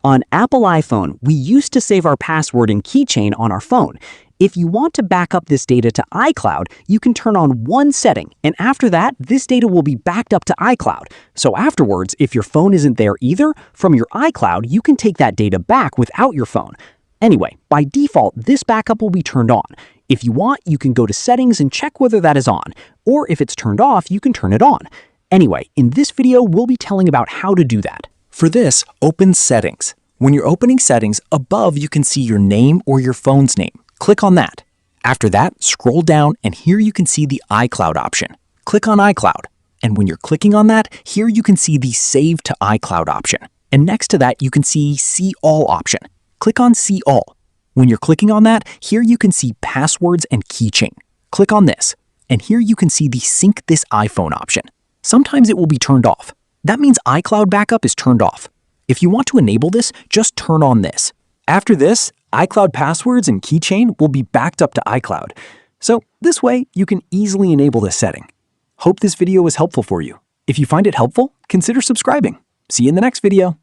On Apple iPhone, we used to save our password and keychain on our phone. If you want to back up this data to iCloud, you can turn on one setting, and after that, this data will be backed up to iCloud. So afterwards, if your phone isn't there either, from your iCloud, you can take that data back without your phone. Anyway, by default, this backup will be turned on. If you want, you can go to Settings and check whether that is on, or if it's turned off, you can turn it on. Anyway, in this video, we'll be telling about how to do that. For this, open Settings. When you're opening Settings, above you can see your name or your phone's name. Click on that. After that, scroll down and here you can see the iCloud option. Click on iCloud. And when you're clicking on that, here you can see the Save to iCloud option. And next to that, you can See All option. Click on See All. When you're clicking on that, here you can see Passwords and Keychain. Click on this. And here you can see the Sync This iPhone option. Sometimes it will be turned off. That means iCloud backup is turned off. If you want to enable this, just turn on this. After this, iCloud passwords and keychain will be backed up to iCloud. So this way, you can easily enable this setting. Hope this video was helpful for you. If you find it helpful, consider subscribing. See you in the next video.